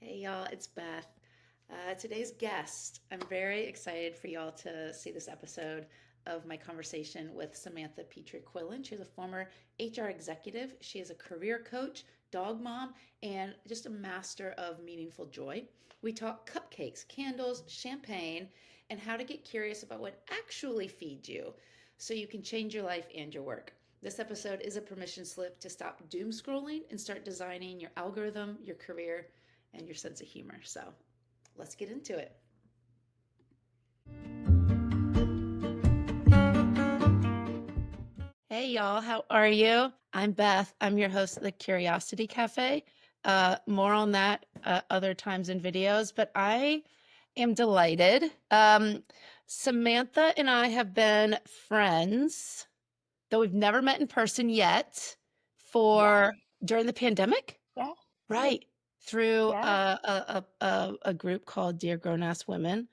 Hey y'all, it's Beth. Today's guest, I'm very excited for y'all to see this episode of my conversation with Samantha Pitre-Quillen. She's a former HR executive. She is a career coach, dog mom, and just a master of meaningful joy. We talk cupcakes, candles, champagne, and how to get curious about what actually feeds you so you can change your life and your work. This episode is a permission slip to stop doom scrolling and start designing your algorithm, your career, and your sense of humor. So let's get into it. Hey, y'all, how are you? I'm Beth. I'm your host of the Curiosity Café. More on that other times in videos, but I am delighted. Samantha and I have been friends, though we've never met in person yet, during the pandemic. Yeah. Right. Through Yeah. a group called Dear Grown Ass Women.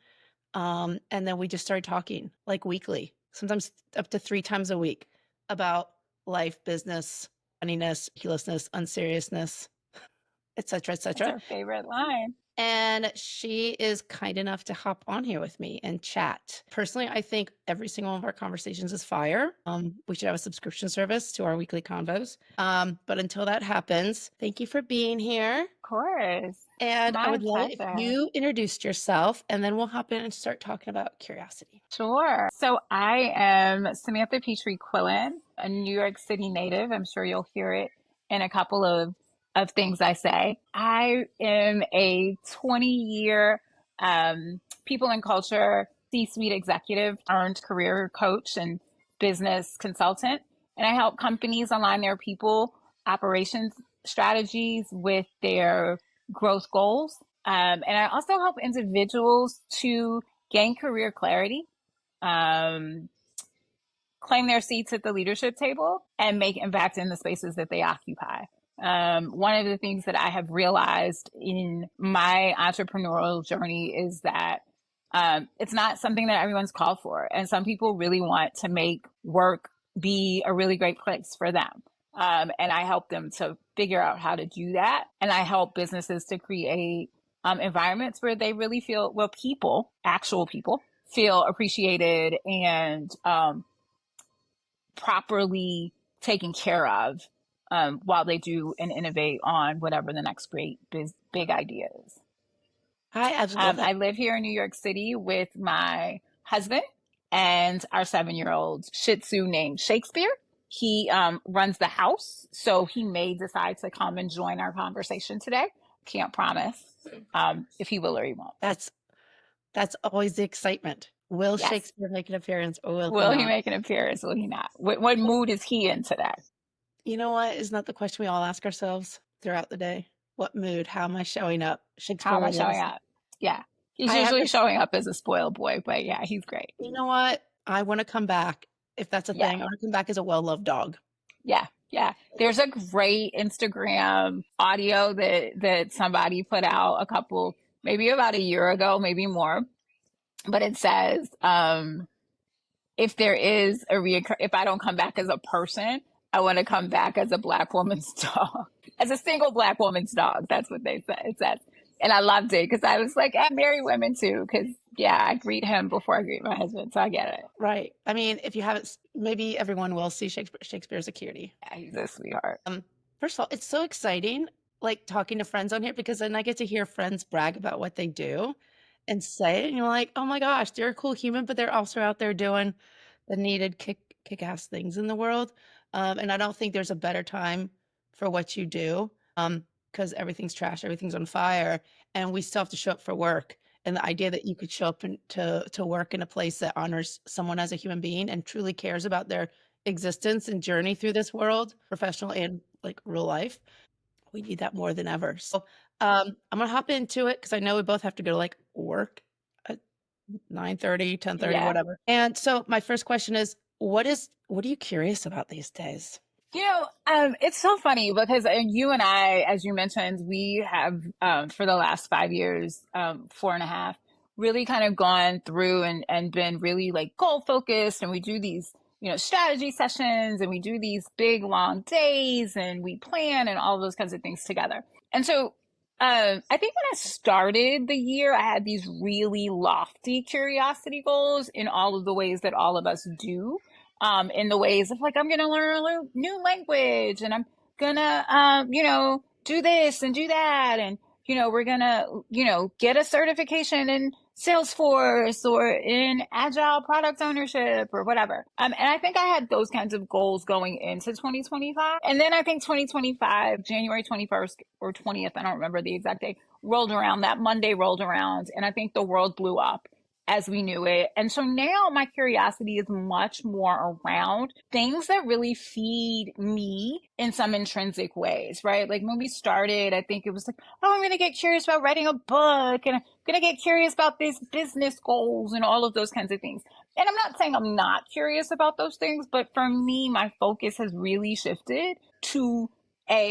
And then we just started talking like weekly, sometimes up to 3 times a week about life, business, funniness, ridiculousness, unseriousness, et cetera, et That's cetera. our favorite line. And she is kind enough to hop on here with me and chat. Personally, I think every single one of our conversations is fire. We should have a subscription service to our weekly convos. But until that happens, thank you for being here. Of course. And I My would love it if pleasure. you introduced yourself, and then we'll hop in and start talking about curiosity. Sure. So I am Samantha Pitre-Quillen, a New York City native. I'm sure you'll hear it in a couple of things I say. I am a 20-year people and culture C-suite executive turned career coach and business consultant. And I help companies align their people operations strategies with their growth goals. And I also help individuals to gain career clarity, um, claim their seats at the leadership table, and make impact in the spaces that they occupy. One of the things that I have realized in my entrepreneurial journey is that it's not something that everyone's called for. And some people really want to make work be a really great place for them. And I help them to figure out how to do that. And I help businesses to create environments where they really feel, well, people, actual people, feel appreciated and properly taken care of while they do and innovate on whatever the next great big idea is. I absolutely love that. I live here in New York City with my husband and our 7-year-old Shih Tzu named Shakespeare. He runs the house, so he may decide to come and join our conversation today. Can't promise if he will or he won't. That's always the excitement. Will Yes. Shakespeare make an appearance, or will Will he he not? make an appearance? Will he not? What mood is he in today? You know what? Isn't that the question we all ask ourselves throughout the day? What mood? How am I showing up? How am I Shakespearean showing is. up? Yeah. He's I have usually to, showing up as a spoiled boy, but yeah, he's great. you know what? I want to come back. If that's a Yeah. thing, I want to come back as a well-loved dog. Yeah. Yeah. There's a great Instagram audio that somebody put out maybe about a year ago, maybe more. But it says, if there is if I don't come back as a person, I want to come back as a Black woman's dog, as a single Black woman's dog. That's what they said. It said, and I loved it because I was like, I marry women too, because yeah, I greet him before I greet my husband, so I get it. Right. I mean, if you haven't, maybe everyone will see Shakespeare. Shakespeare's a cutie. Yeah, he's a sweetheart. First of all, it's so exciting, like talking to friends on here, because then I get to hear friends brag about what they do and say it, and you're like, oh my gosh, they're a cool human, but they're also out there doing the needed kick-ass things in the world. And I don't think there's a better time for what you do, because everything's trash, everything's on fire, and we still have to show up for work. And the idea that you could show up to work in a place that honors someone as a human being and truly cares about their existence and journey through this world, professional and like real life, we need that more than ever. So I'm gonna hop into it because I know we both have to go to like work at 9:30, 10:30, Yeah. whatever. And so my first question is, what are you curious about these days? You know, it's so funny because you and I, as you mentioned, we have for the last 5 years, 4.5, really kind of gone through and been really like goal focused. And we do these, strategy sessions and we do these big long days and we plan and all those kinds of things together. And so I think when I started the year, I had these really lofty curiosity goals in all of the ways that all of us do. In the ways of like, I'm going to learn a new language and I'm going to, do this and do that. And, we're going to, get a certification in Salesforce or in agile product ownership or whatever. And I think I had those kinds of goals going into 2025. And then I think 2025, January 21st or 20th, I don't remember the exact date, rolled around. That Monday rolled around. And I think the world blew up as we knew it. And so now my curiosity is much more around things that really feed me in some intrinsic ways, right? Like when we started, I think it was like, oh, I'm going to get curious about writing a book and I'm going to get curious about these business goals and all of those kinds of things. And I'm not saying I'm not curious about those things, but for me, my focus has really shifted to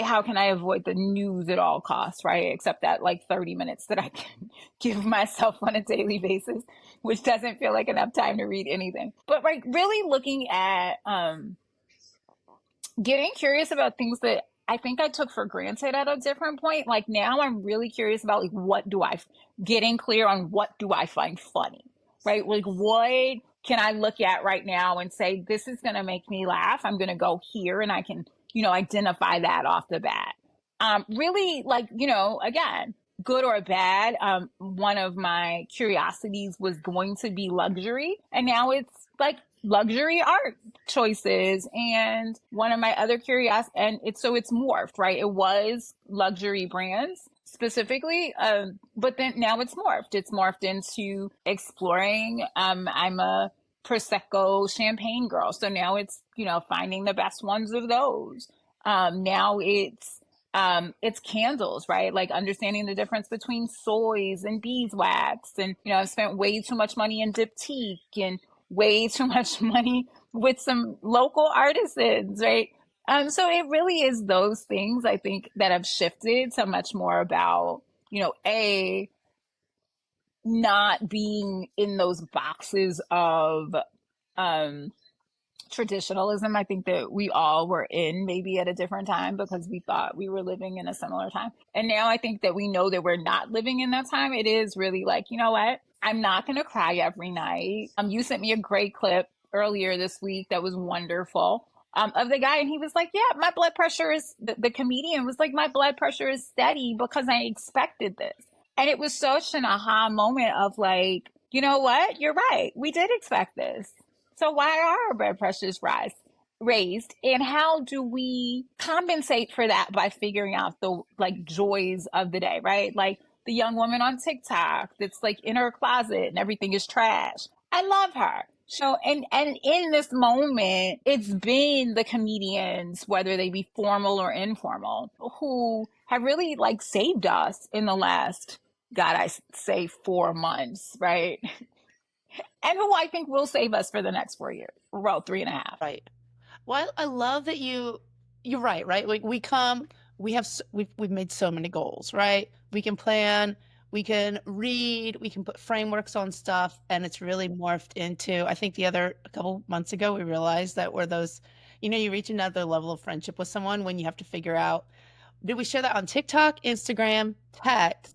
how can I avoid the news at all costs, right? Except that like 30 minutes that I can give myself on a daily basis, which doesn't feel like enough time to read anything. But like really looking at getting curious about things that I think I took for granted at a different point. Like now I'm really curious about like getting clear on what do I find funny, right? Like what can I look at right now and say, this is going to make me laugh. I'm going to go here and I can, identify that off the bat. Really like, again, good or bad. One of my curiosities was going to be luxury and now it's like luxury art choices. And one of my other curiosities, and it's morphed, right? It was luxury brands specifically, but then now it's morphed. It's morphed into exploring. I'm a Prosecco champagne girl. So now it's, finding the best ones of those. Now it's candles, right? Like understanding the difference between soys and beeswax. And, I've spent way too much money in Diptyque and way too much money with some local artisans, right? So it really is those things I think that have shifted so much more about, not being in those boxes of traditionalism. I think that we all were in maybe at a different time because we thought we were living in a similar time. And now I think that we know that we're not living in that time. It is really like, you know what? I'm not going to cry every night. You sent me a great clip earlier this week that was wonderful. Of the guy, and he was like, yeah, my blood pressure is, the comedian was like, my blood pressure is steady because I expected this. And it was such an aha moment of like, you know what? You're right. We did expect this. So why are our blood pressures raised? And how do we compensate for that by figuring out the like joys of the day, right? Like the young woman on TikTok that's like in her closet and everything is trash. I love her. So, and in this moment, it's been the comedians, whether they be formal or informal, who have really like saved us in the last, God, I say 4 months, right? And who I think will save us for the next 4 years. Well, 3.5. Right. Well, I love that you're right, right? Like we've made so many goals, right? We can plan, we can read, we can put frameworks on stuff, and it's really morphed into, I think a couple months ago, we realized that we're those, you reach another level of friendship with someone when you have to figure out, did we share that on TikTok, Instagram, text,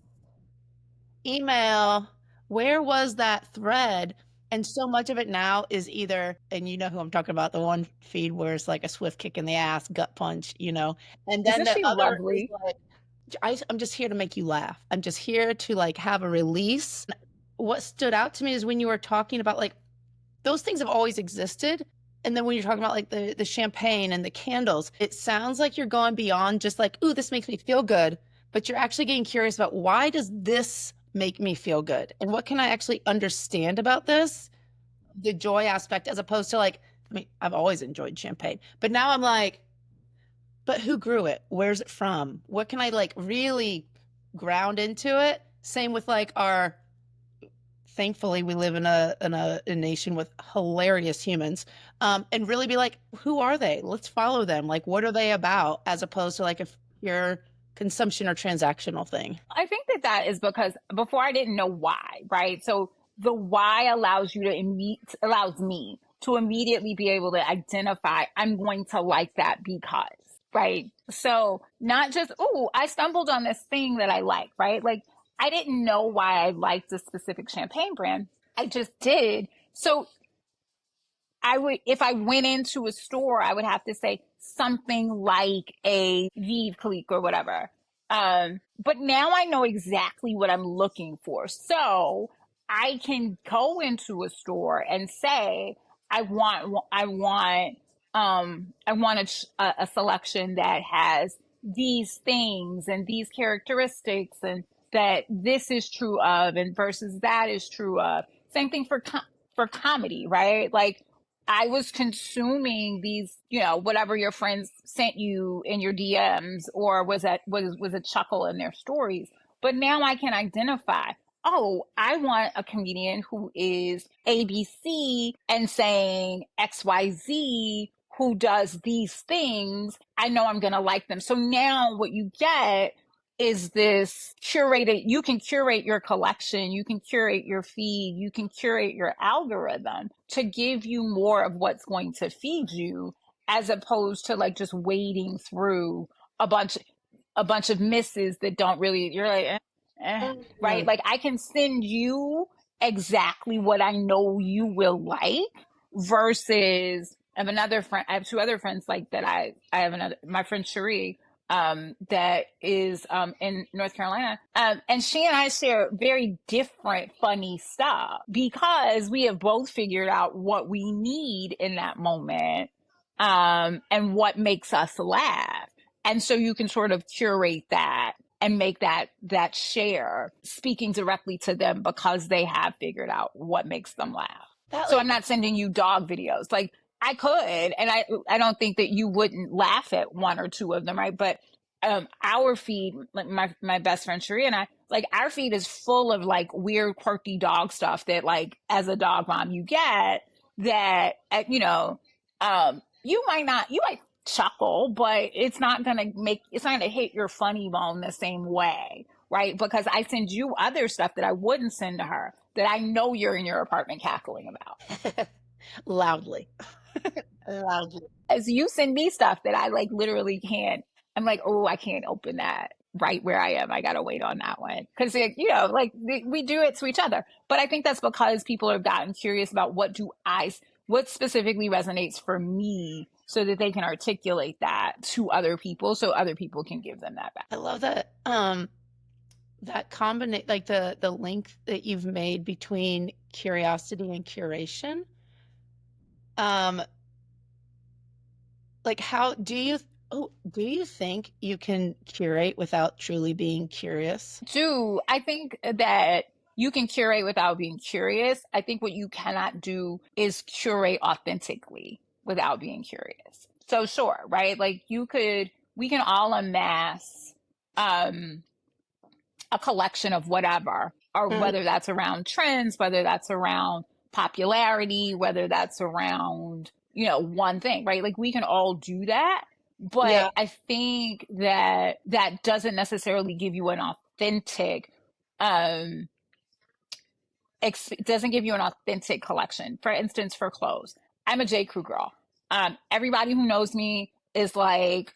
email? Where was that thread? And so much of it now is either, and you know who I'm talking about, the one feed where it's like a swift kick in the ass, gut punch, and then Isn't the she other is lovely? like, I'm just here to make you laugh. I'm just here to like have a release. What stood out to me is when you were talking about like those things have always existed. And then when you're talking about like the champagne and the candles, it sounds like you're going beyond just like, ooh, this makes me feel good. But you're actually getting curious about why does this make me feel good? And what can I actually understand about this? The joy aspect, as opposed to like, I mean, I've always enjoyed champagne, but now I'm like, but who grew it? Where's it from? What can I like really ground into it? Same with like thankfully we live in a nation with hilarious humans, and really be like, who are they? Let's follow them. Like, what are they about? As opposed to like a pure consumption or transactional thing. I think that is because before I didn't know why, right? So the why allows me to immediately be able to identify, I'm going to like that because. Right. So not just, oh, I stumbled on this thing that I like, right? Like I didn't know why I liked a specific champagne brand. I just did. So I would, if I went into a store, I would have to say something like a Vive Clique or whatever. But now I know exactly what I'm looking for. So I can go into a store and say, I want a selection that has these things and these characteristics and that this is true of and versus that is true of. Same thing for comedy, right? Like I was consuming these, whatever your friends sent you in your DMs or was a chuckle in their stories. But now I can identify, oh, I want a comedian who is ABC and saying XYZ who does these things. I know I'm going to like them. So now what you get is this curated, you can curate your collection, you can curate your feed, you can curate your algorithm to give you more of what's going to feed you as opposed to like just wading through a bunch a bunch of misses that don't really, you're like right, Mhm. like I can send you exactly what I know you will like versus I have another friend, I have two other friends like that. I have another, my friend Cherie, that is in North Carolina. And she and I share very different funny stuff because we have both figured out what we need in that moment, and what makes us laugh. And so you can sort of curate that and make that share speaking directly to them because they have figured out what makes them laugh. That So I'm like not sending you dog videos. Like I could, and I don't think that you wouldn't laugh at one or two of them, right? But our feed, like my best friend Cherie and I, like our feed is full of like weird, quirky dog stuff that like as a dog mom you get that you might chuckle, but it's not gonna hit your funny bone the same way, right? Because I send you other stuff that I wouldn't send to her that I know you're in your apartment cackling about. loudly. Loudly. As you send me stuff that I like literally can't, I'm like, oh, I can't open that right where I am. I gotta wait on that one. Cause like we do it to each other. But I think that's because people have gotten curious about what specifically resonates for me so that they can articulate that to other people so other people can give them that back. I love that that combination, like the link that you've made between curiosity and curation. Um like how do you think you can curate without truly being curious? Two, I think that you can curate without being curious. I think what you cannot do is curate authentically without being curious. So sure, right? Like we can all amass um, a collection of whatever, or Mm, whether that's around trends, whether that's around popularity, whether that's around, one thing, right? Like we can all do that. But yeah. I think that that doesn't necessarily give you an authentic, um, doesn't give you an authentic collection. For instance, for clothes, I'm a J. Crew girl. Everybody who knows me is like,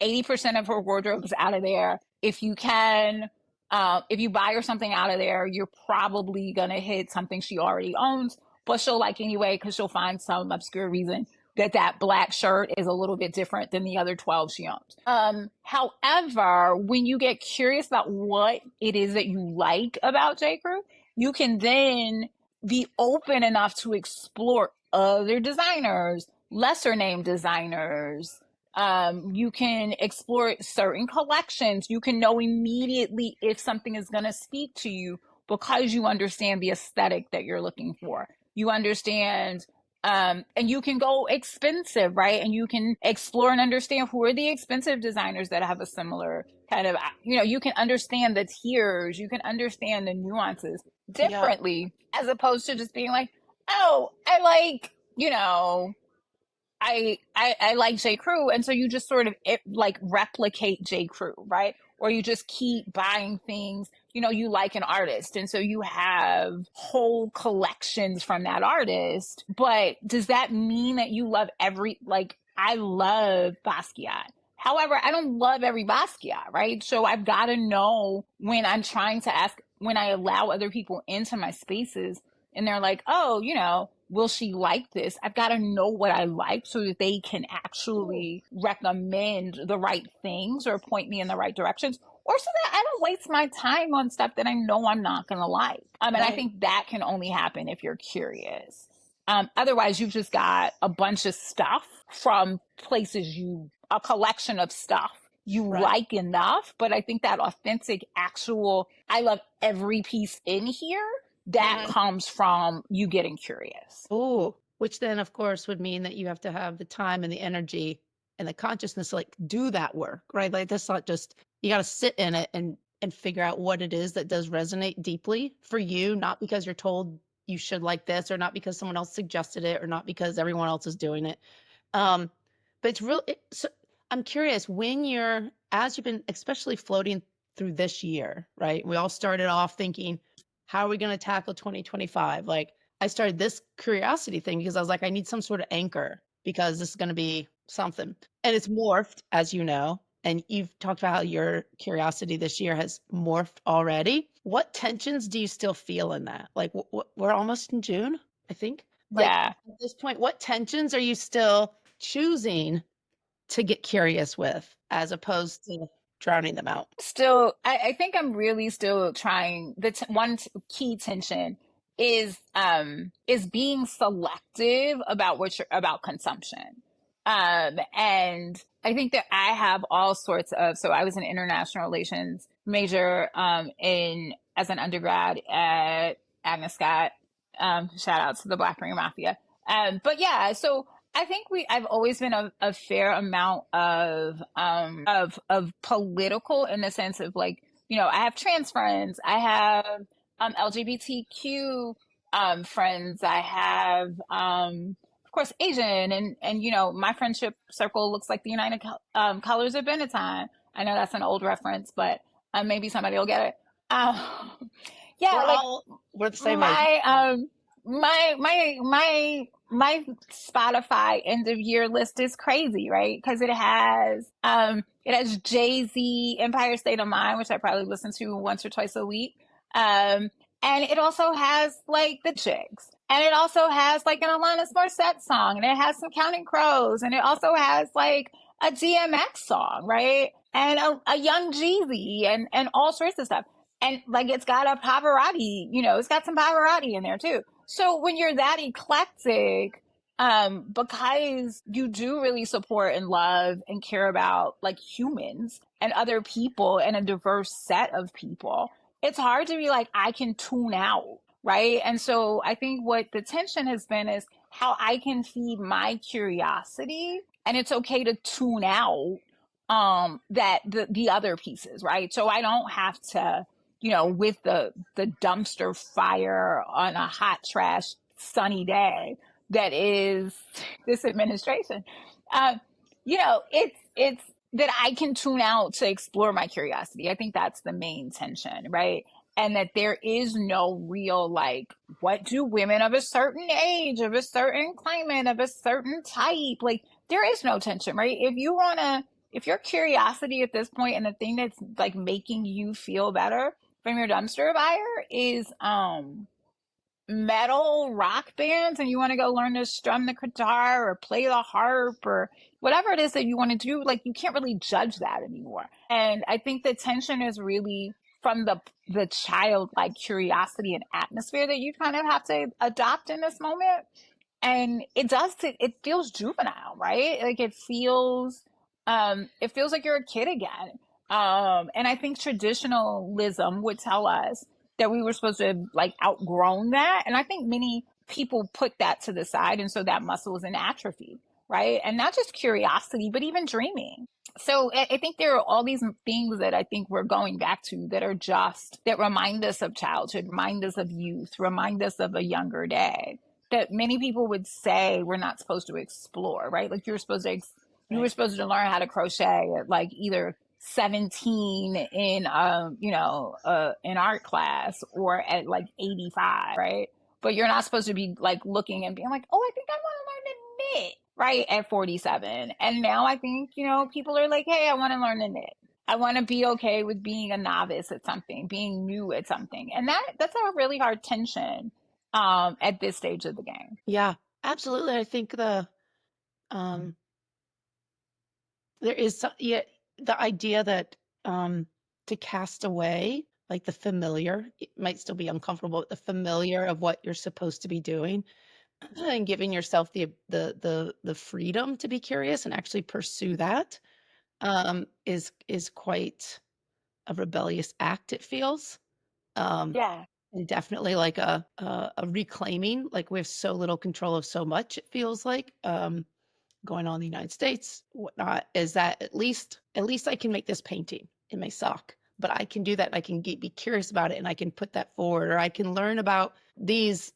80% of her wardrobe is out of there. If you buy her something out of there, you're probably going to hit something she already owns, but she'll like anyway because she'll find some obscure reason that black shirt is a little bit different than the other 12 she owns. However, when you get curious about what it is that you like about J. Crew, you can then be open enough to explore other designers, lesser name designers, you can explore certain collections. You can know immediately if something is going to speak to you because you understand the aesthetic that you're looking for. You understand, and you can go expensive, right? And you can explore and understand who are the expensive designers that have a similar kind of, you can understand the tiers, you can understand the nuances Yeah. differently as opposed to just being like, oh, I like, I like J. Crew, and so you just sort of like replicate J. Crew, right? Or you just keep buying things. You like an artist, and so you have whole collections from that artist. But does that mean that you love every like? I love Basquiat. However, I don't love every Basquiat, right? So I've got to know when I'm trying to ask, when I allow other people into my spaces and they're like, oh, will she like this? I've got to know what I like so that they can Ooh. actually recommend the right things or point me in the right directions, or so that I don't waste my time on stuff that I know I'm not going to like. And I Right. think that can only happen if you're curious. Otherwise, you've just got a bunch of stuff from places a collection of stuff you Right. like enough. But I think that authentic, actual, I love every piece in here, that Uh-huh. comes from you getting curious. Ooh, which then, of course, would mean that you have to have the time and the energy and the consciousness to, like, do that work, right? Like, that's not just you gotta sit in it and figure out what it is that does resonate deeply for you, not because you're told you should like this, or not because someone else suggested it, or not because everyone else is doing it. Um, but it's real so I'm curious, when you're as you've been especially floating through this year, right? We all started off thinking, "How are we gonna tackle 2025?" Like, I started this curiosity thing because I was like, "I need some sort of anchor because this is gonna be something." And it's morphed, as you know, and you've talked about how your curiosity this year has morphed already. What tensions do you still feel in that? Like, we're almost in June, I think. Like, Yeah. at this point, what tensions are you still choosing to get curious with as opposed to drowning them out? Still, I think I'm really still trying. Key tension is being selective about about consumption. And I think that I have all sorts of, so I was an international relations major in as an undergrad at Agnes Scott. Shout out to the Black Ring Mafia. But yeah, so I think I've always been a fair amount of political, in the sense of, like, I have trans friends, I have LGBTQ friends, I have of course Asian, and my friendship circle looks like the United Colors of Benetton. I know that's an old reference, but maybe somebody will get it. Yeah, like We're the same age. my my Spotify end of year list is crazy, right? Because it has Jay-Z, Empire State of Mind, which I probably listen to once or twice a week. And it also has like the Chicks. And it also has like an Alanis Morissette song, and it has some Counting Crows, and it also has like a DMX song, right? And a Young Jeezy, and all sorts of stuff. And like it's got a Pavarotti, it's got some Pavarotti in there too. So when you're that eclectic, because you do really support and love and care about like humans and other people and a diverse set of people, it's hard to be like, I can tune out, right? And so I think what the tension has been is how I can feed my curiosity, and it's okay to tune out that the other pieces, right? So I don't have to, with the dumpster fire on a hot trash sunny day that is this administration. uh, it's that I can tune out to explore my curiosity. I think that's the main tension, right? And that there is no real, like, what do women of a certain age, of a certain climate, of a certain type, like, there is no tension, right? If your curiosity at this point, and the thing that's like making you feel better from your dumpster fire is metal rock bands, and you want to go learn to strum the guitar or play the harp or whatever it is that you want to do, like, you can't really judge that anymore. And I think the tension is really from the childlike curiosity and atmosphere that you kind of have to adopt in this moment. And it feels juvenile, right? Like it feels like you're a kid again. And I think traditionalism would tell us that we were supposed to have like outgrown that. And I think many people put that to the side, and so that muscle is in atrophy, right? And not just curiosity, but even dreaming. So I think there are all these things that I think we're going back to that are just that remind us of childhood, remind us of youth, remind us of a younger day, that many people would say we're not supposed to explore, right? Like you were Right. supposed to learn how to crochet at like either 17 in art class, or at like 85, right? But you're not supposed to be like looking and being like, oh, I think I want to learn to knit. right, at 47. And now I think, people are like, hey, I want to learn to knit. I want to be okay with being a novice at something, being new at something. And that's a really hard tension at this stage of the game. Yeah, absolutely. I think um there is yeah, the idea that to cast away like the familiar, it might still be uncomfortable, but the familiar of what you're supposed to be doing and giving yourself the freedom to be curious and actually pursue that is quite a rebellious act, it feels. Um, Yeah. and definitely like a reclaiming, like we have so little control of so much, it feels like. Going on in the United States, whatnot, is that at least I can make this painting. It may suck, but I can do that. And I can be curious about it, and I can put that forward, or I can learn about this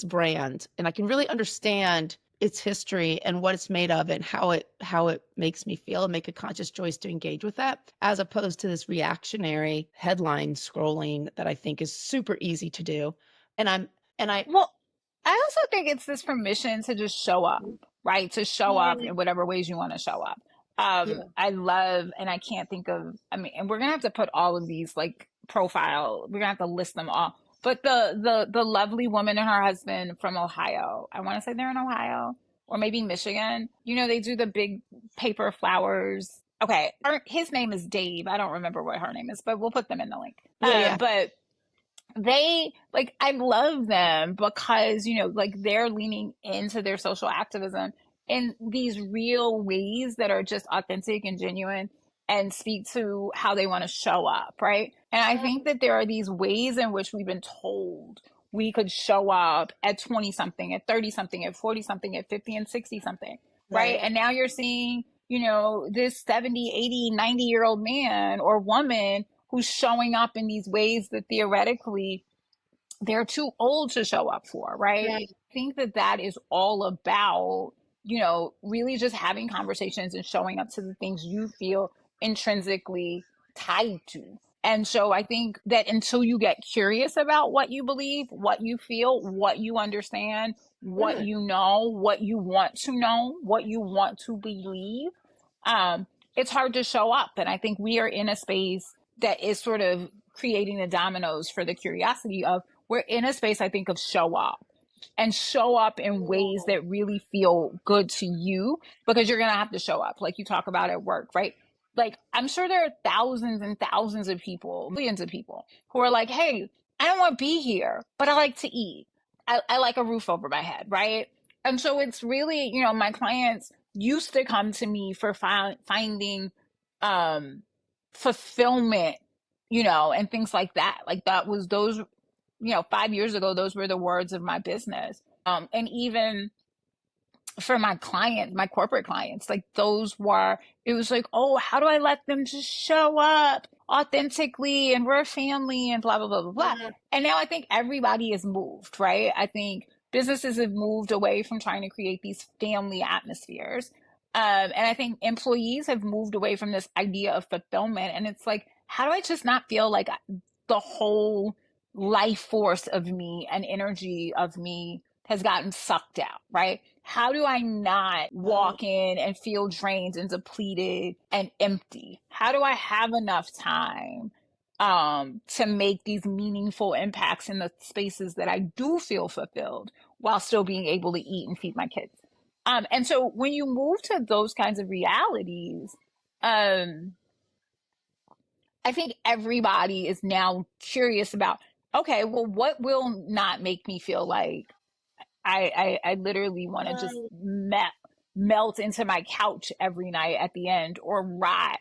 brand, and I can really understand its history and what it's made of, and how it makes me feel, and make a conscious choice to engage with that, as opposed to this reactionary headline scrolling that I think is super easy to do. And I'm and I Well, I also think it's this permission to just show up, right? To show up yeah in whatever ways you want to show up. yeah I love, and I can't think of, I mean, and we're gonna have to put all of these like profile, we're gonna have to list them all. But the lovely woman and her husband from Ohio, I want to say they're in Ohio or maybe Michigan. They do the big paper flowers. Okay, his name is Dave. I don't remember what her name is, but we'll put them in the link. yeah But they like I love them because like they're leaning into their social activism in these real ways that are just authentic and genuine and speak to how they want to show up, right? And I think that there are these ways in which we've been told we could show up at 20 something, at 30 something, at 40 something, at 50 and 60 something, right? right And now you're seeing this 70, 80, 90-year-old man or woman who's showing up in these ways that theoretically they're too old to show up for, right? right I think that that is all about, really just having conversations and showing up to the things you feel intrinsically tied to. And so I think that until you get curious about what you believe, what you feel, what you understand, what yeah you know, what you want to know, what you want to believe, um, it's hard to show up. And I think we are in a space that is sort of creating the dominoes for the curiosity of we're in a space, I think, of show up and show up in ways that really feel good to you because you're going to have to show up, like you talk about at work, right? Like, I'm sure there are thousands and thousands of people, millions of people who are like, hey, I don't want to be here, but I like to eat. I like a roof over my head, right? And so it's really, my clients used to come to me for finding um, fulfillment, and things like that. Like that was those 5 years ago, those were the words of my business. And even for my clients, my corporate clients, like it was like, oh, how do I let them just show up authentically and we're a family and blah, blah, blah, blah, blah. Mhm. And now I think everybody is moved, right? I think businesses have moved away from trying to create these family atmospheres. And I think employees have moved away from this idea of fulfillment. And it's like, how do I just not feel like the whole life force of me and energy of me has gotten sucked out, right? How do I not Oh, walk in and feel drained and depleted and empty? How do I have enough time to make these meaningful impacts in the spaces that I do feel fulfilled while still being able to eat and feed my kids? And so when you move to those kinds of realities, um, I think everybody is now curious about, okay, well, what will not make me feel like I literally want to just right. melt into my couch every night at the end or rot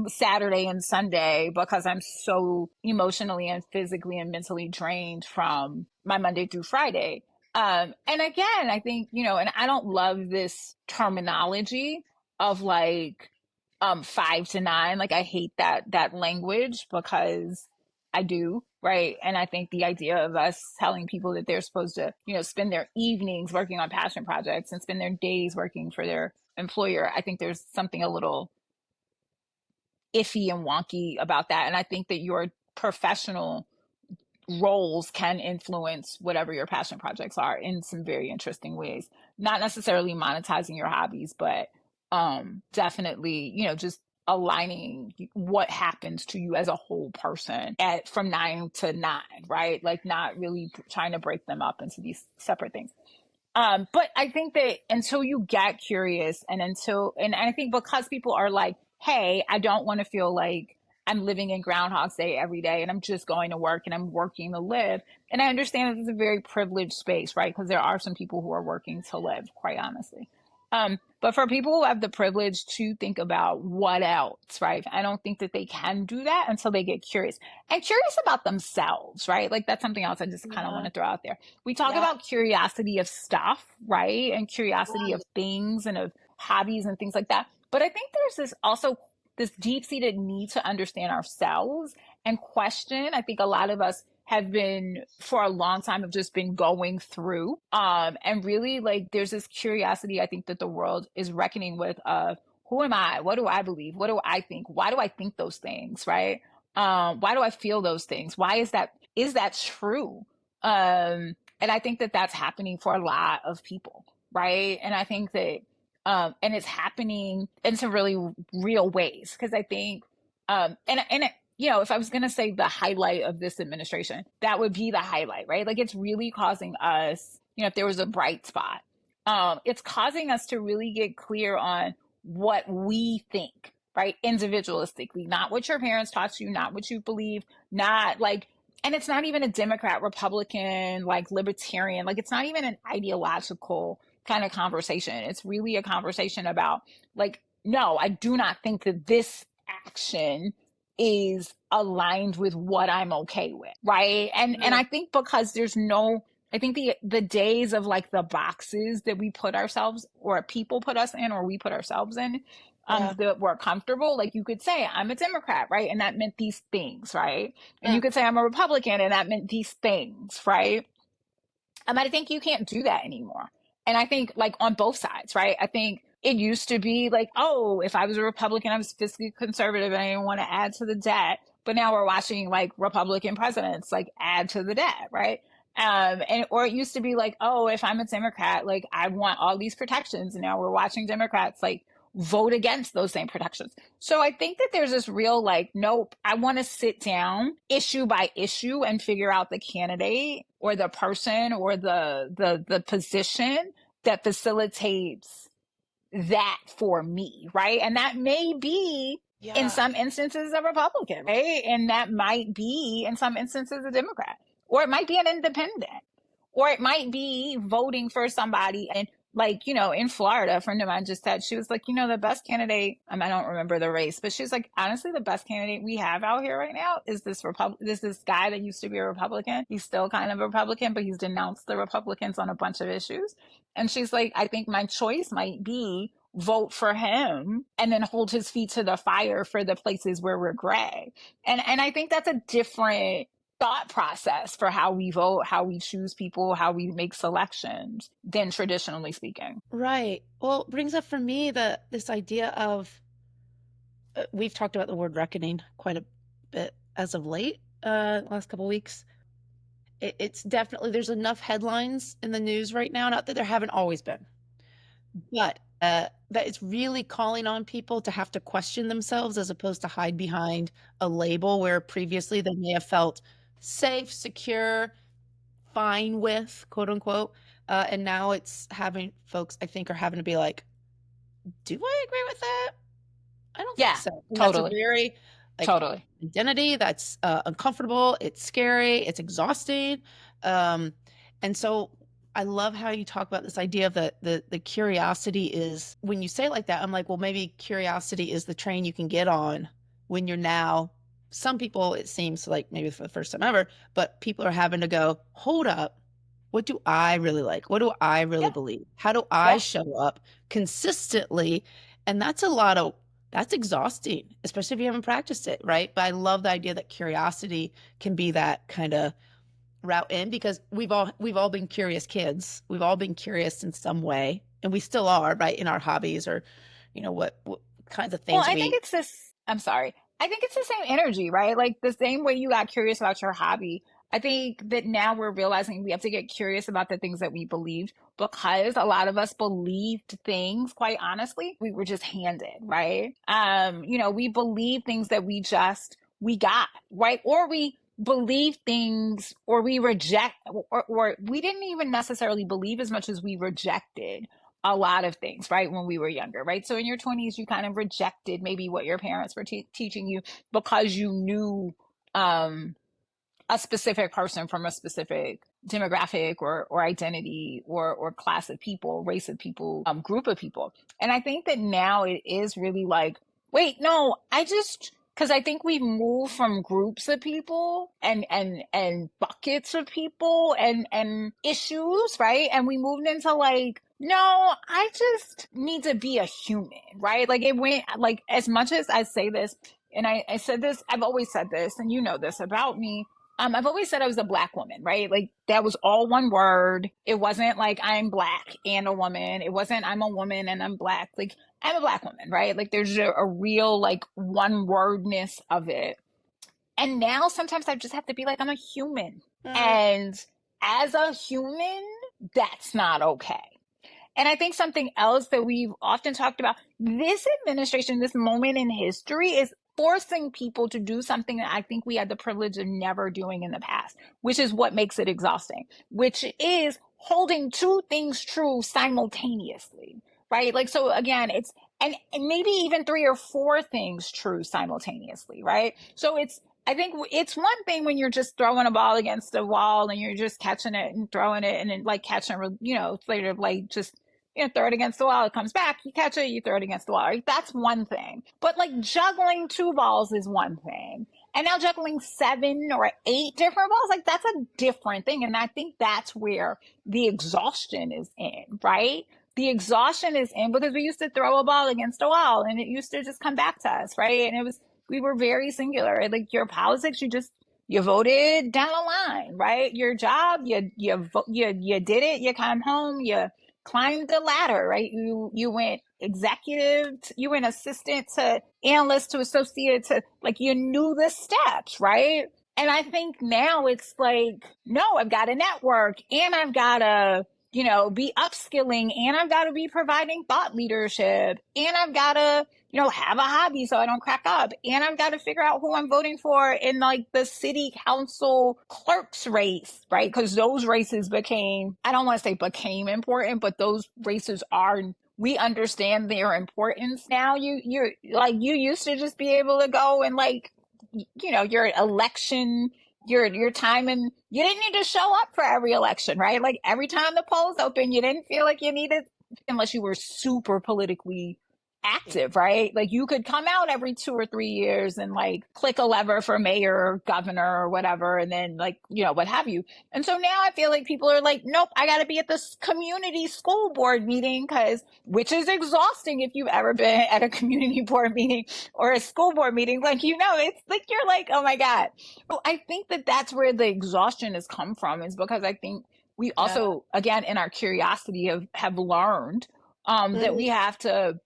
Saturday and Sunday because I'm so emotionally and physically and mentally drained from my Monday through Friday. And again, I think, and I don't love this terminology of like 5 to 9. Like I hate that language because I do, right? And I think the idea of us telling people that they're supposed to, spend their evenings working on passion projects and spend their days working for their employer, I think there's something a little iffy and wonky about that. And I think that your professional roles can influence whatever your passion projects are in some very interesting ways. Not necessarily monetizing your hobbies, but definitely, just aligning what happens to you as a whole person at from 9 to 9, right? Like not really trying to break them up into these separate things. But I think that until you get curious and I think because people are like, hey, I don't want to feel like I'm living in Groundhog's Day every day and I'm just going to work and I'm working to live. And I understand that it's a very privileged space, right? Because there are some people who are working to live, quite honestly. But for people who have the privilege to think about what else, right? I don't think that they can do that until they get curious and curious about themselves, right? Like that's something else I just kind of want Yeah, to throw out there. We talk yeah, about curiosity of stuff, right? And curiosity of right, things and of hobbies and things like that. But I think there's this deep seated need to understand ourselves and question. I think a lot of us have been for a long time have just been going through and really like there's this curiosity I think that the world is reckoning with of who am I, what do I believe, what do I think, why do I think those things, right? Why do I feel those things, why is that true? And I think that that's happening for a lot of people, right? And I think that and it's happening in some really real ways because I think and if I was going to say the highlight of this administration, that would be the highlight, right? Like it's really causing us, if there was a bright spot, it's causing us to really get clear on what we think, right? Individualistically, not what your parents taught you, not what you believe, not like, and it's not even a Democrat, Republican, like libertarian, like it's not even an ideological kind of conversation. It's really a conversation about like, no, I do not think that this action is aligned with what I'm okay with, right? And I right. think because there's no I think the days of like the boxes that we put ourselves or people put us in or we put ourselves in Yeah, that we're comfortable, like you could say I'm a Democrat, right? And that meant these things, right? And you yeah, could say I'm a Republican and that meant these things, right? I think you can't do that anymore. And I think like on both sides, right? I think it used to be like, oh, if I was a Republican, I was fiscally conservative and I didn't want to add to the debt. But now we're watching like Republican presidents like add to the debt, right? And or it used to be like, oh, if I'm a Democrat, like I want all these protections. And now we're watching Democrats like vote against those same protections. So I think that there's this real like, nope, I want to sit down issue by issue and figure out the candidate or the person or the position that facilitates that for me, right? And that may be in yeah. some instances a Republican, right? And that might be in some instances a Democrat, or it might be an independent, or it might be voting for somebody. And like, in Florida, a friend of mine just said, she was like, the best candidate, I don't remember the race, but she's like, honestly, the best candidate we have out here right now is this guy that used to be a Republican. He's still kind of a Republican, but he's denounced the Republicans on a bunch of issues. And she's like, I think my choice might be vote for him and then hold his feet to the fire for the places where we're gray. And I think that's a different thought process for how we vote, how we choose people, how we make selections than traditionally speaking. Right. Well, it brings up for me this idea of we've talked about the word reckoning quite a bit as of late, last couple weeks. It's definitely there's enough headlines in the news right now, not that there haven't always been, but that it's really calling on people to have to question themselves as opposed to hide behind a label where previously they may have felt safe, secure, fine with, quote unquote. And now it's having folks, I think, are having to be like, do I agree with that? I don't think Yeah, so. And that's a totally. very like Totally. identity that's uncomfortable. It's scary. It's exhausting. Um, and so I love how you talk about this idea of the curiosity is when you say it like that, I'm like, well, maybe curiosity is the train you can get on when you're now. Some people, it seems like maybe for the first time ever, but people are having to go, hold up. What do I really like? What do I really Yeah. believe? How do I Yeah. show up consistently? And that's exhausting, especially if you haven't practiced it, right? But I love the idea that curiosity can be that kind of route in because we've all been curious kids. We've all been curious in some way, and we still are, right, in our hobbies or what kinds of Well, things I think we it's this, I'm sorry. I think it's the same energy, right? Like the same way you got curious about your hobby. I think that now we're realizing we have to get curious about the things that we believed, because a lot of us believed things, quite honestly, we were just handed, right? We believe things that we got, right? Or we believe things, or we reject, or we didn't even necessarily believe as much as we rejected a lot of things, right? When we were younger, right? So in your 20s, you kind of rejected maybe what your parents were teaching you, because you knew, um, a specific person from a specific demographic or identity or class of people, race of people, group of people. And I think that now it is really like, wait, no, because I think we've moved from groups of people and buckets of people and issues, right? And we moved into like, no, I just need to be a human, right? Like it went like, as much as I say this, and I said this, I've always said this, and you know this about me. I've always said I was a Black woman, right? Like that was all one word. It wasn't like I'm Black and a woman. It wasn't I'm a woman and I'm Black. Like I'm a Black woman, right? Like there's a real like one wordness of it. And now sometimes I just have to be like, I'm a human. Mm, And as a human, that's not okay. And I think something else that we've often talked about, this administration, this moment in history, is forcing people to do something that I think we had the privilege of never doing in the past, which is what makes it exhausting, which is holding two things true simultaneously, right? Like, so again, and maybe even three or four things true simultaneously, right? So I think it's one thing when you're just throwing a ball against a wall and you're just catching it and throwing it and then like catching, it's later like just throw it against the wall, it comes back, you catch it, you throw it against the wall. Right? That's one thing. But like juggling two balls is one thing. And now juggling 7 or 8 different balls, like that's a different thing. And I think that's where the exhaustion is in, right? The exhaustion is in because we used to throw a ball against a wall and it used to just come back to us, right? And we were very singular. Right? Like your politics, you voted down the line, right? Your job, you did it, you come home, you climbed the ladder, right? You went executive, you went assistant to analyst to associate to like you knew the steps, right? And I think now it's like, no, I've got a network and I've got to, be upskilling and I've got to be providing thought leadership and I've got to, have a hobby so I don't crack up. And I've got to figure out who I'm voting for in like the city council clerks race, right? Because those races I don't want to say became important, but those races we understand their importance now. You're like, you used to just be able to go and like, your election, your time, and you didn't need to show up for every election, right? Like every time the polls open, you didn't feel like you needed, unless you were super politically active, right? Like you could come out every 2 or 3 years and like click a lever for mayor or governor or whatever, and then like, what have you. And so now I feel like people are like, nope, I got to be at this community school board meeting which is exhausting if you've ever been at a community board meeting or a school board meeting. Like, it's like, you're like, oh my God. So I think that that's where the exhaustion has come from, is because I think we yeah. also, again, in our curiosity have learned that we Mhm. have to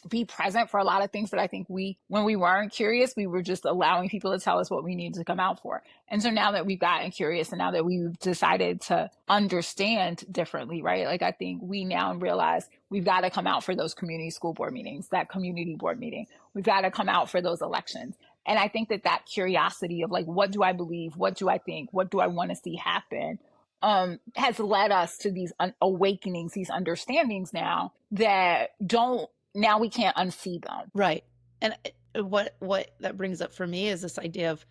be present for a lot of things that I think when we weren't curious, we were just allowing people to tell us what we needed to come out for. And so now that we've gotten curious and now that we've decided to understand differently, right? Like I think we now realize we've got to come out for those community school board meetings, that community board meeting. We've got to come out for those elections. And I think that curiosity of like, what do I believe? What do I think? What do I want to see happen? Has led us to these awakenings, these understandings now that now we can't unsee them. Right. And what that brings up for me is this idea of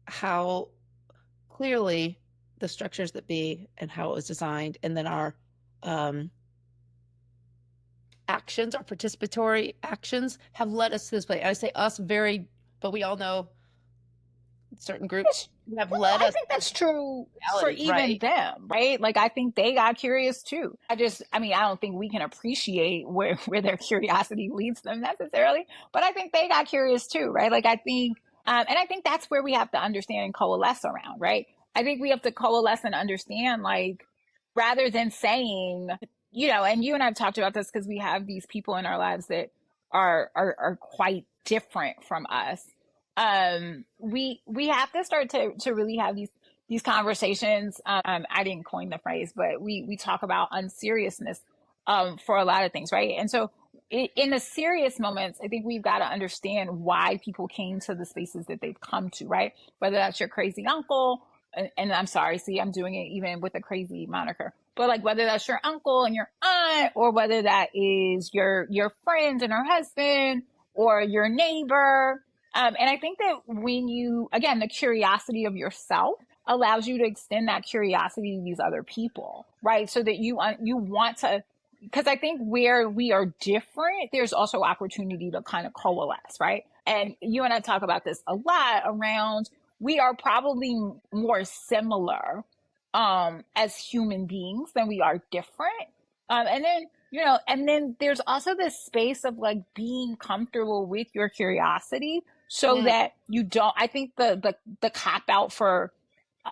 how clearly the structures that be and how it was designed, and then our um, actions, our participatory actions, have led us to this place. I say us but we all know certain groups have Well, led I us think to this that's true for reality, even right? them, right? Like I think they got curious too. I don't think we can appreciate where their curiosity leads them necessarily, but I think they got curious too, right? Like I think, and I think that's where we have to understand and coalesce around, right? I think we have to coalesce and understand, like, rather than saying, and you and I've talked about this because we have these people in our lives that are quite different from us. we have to start to really have these conversations. I didn't coin the phrase, but we talk about unseriousness for a lot of things, right? And so in the serious moments, I think we've got to understand why people came to the spaces that they've come to, right? Whether that's your crazy uncle, and I'm sorry, see, I'm doing it even with a crazy moniker, but like whether that's your uncle and your aunt, or whether that is your friend and her husband, or your neighbor. And I think that when you, again, the curiosity of yourself allows you to extend that curiosity to these other people, right? So that you want to, because I think where we are different, there's also opportunity to kind of coalesce, right? And you and I talk about this a lot around, we are probably more similar as human beings than we are different. And then, and then there's also this space of like being comfortable with your curiosity so Mm, that you don't, I think the cop out for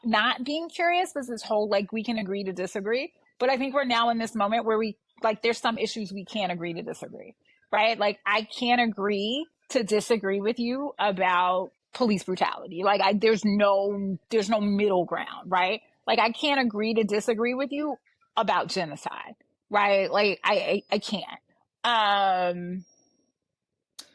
not being curious was this whole like we can agree to disagree. But I think we're now in this moment where we like there's some issues we can't agree to disagree, right? Like I can't agree to disagree with you about police brutality. Like there's no middle ground, right? Like I can't agree to disagree with you about genocide, right? Like I can't.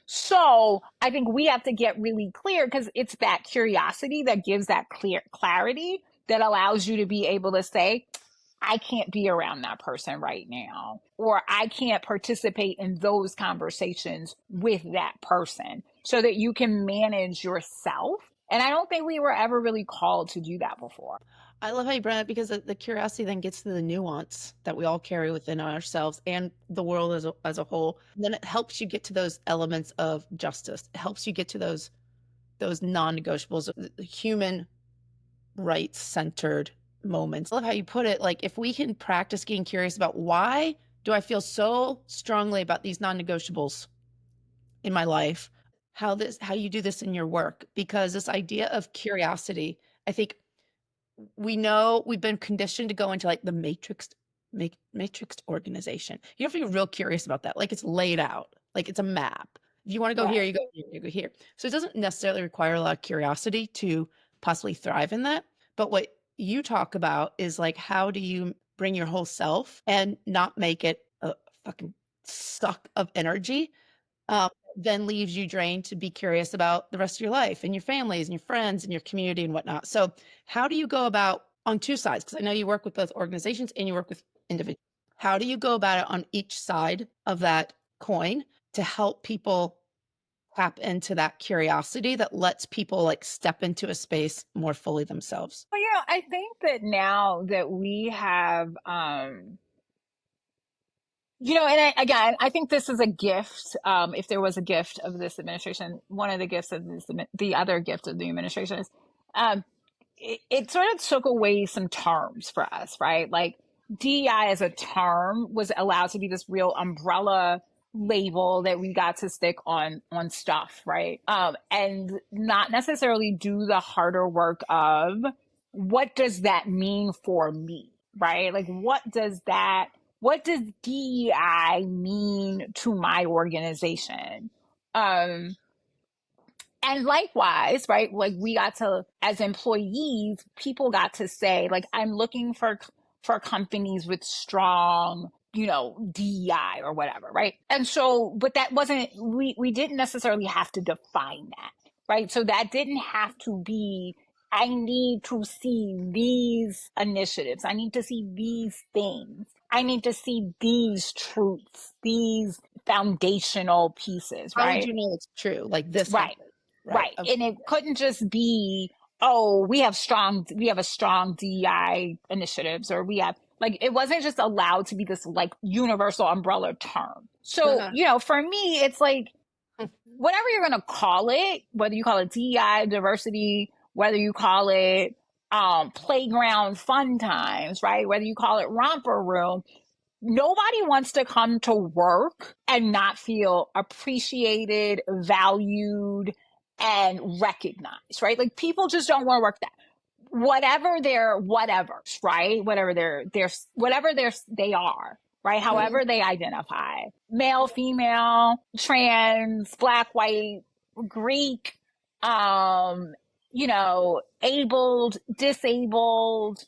So I think we have to get really clear because it's that curiosity that gives that clear clarity that allows you to be able to say, I can't be around that person right now, or I can't participate in those conversations with that person so that you can manage yourself. And I don't think we were ever really called to do that before. I love how you brought it because the curiosity then gets to the nuance that we all carry within ourselves and the world as a whole. And then it helps you get to those elements of justice. It helps you get to those non-negotiables, the human rights centered moments. I love how you put it. Like if we can practice getting curious about why do I feel so strongly about these non-negotiables in my life, how you do this in your work, because this idea of curiosity, I think we know we've been conditioned to go into like the matrix organization. You have to be real curious about that. Like it's laid out, like it's a map. If you want to go here, Right. you go here, you go here. So it doesn't necessarily require a lot of curiosity to possibly thrive in that. But what you talk about is like, how do you bring your whole self and not make it a fucking suck of energy, then leaves you drained to be curious about the rest of your life and your families and your friends and your community and whatnot. So, how do you go about on two sides? Because I know you work with both organizations and you work with individuals. How do you go about it on each side of that coin to help people tap into that curiosity that lets people like step into a space more fully themselves? Well, I think that now that we have and again, I think this is a gift. If there was a gift of this administration, one of the gifts of the other gift of the administration is, um, it sort of took away some terms for us, right? Like DEI as a term was allowed to be this real umbrella label that we got to stick on stuff, right? And not necessarily do the harder work of what does that mean for me, right? Like what does DEI mean to my organization? Um, and likewise, right? Like we got to, as employees, people got to say, like, I'm looking for companies with strong, DEI or whatever, right? And so, but that wasn't, we didn't necessarily have to define that, right? So that didn't have to be, I need to see these initiatives. I need to see these things. I need to see these truths, these foundational pieces, How would right? you know it's true? Like this Right. happened, right? Right. And it couldn't just be, oh, we have a strong DEI initiatives, or we have like, it wasn't just allowed to be this like universal umbrella term. So, Uh-huh. for me, it's like, whatever you're going to call it, whether you call it DEI, diversity, whether you call it playground fun times, right? Whether you call it romper room, nobody wants to come to work and not feel appreciated, valued, and recognized, right? Like people just don't want to work that. Whatever their whatevers, right? They are, right? Mhm. However they identify. Male, female, trans, black, white, Greek, um, abled, disabled,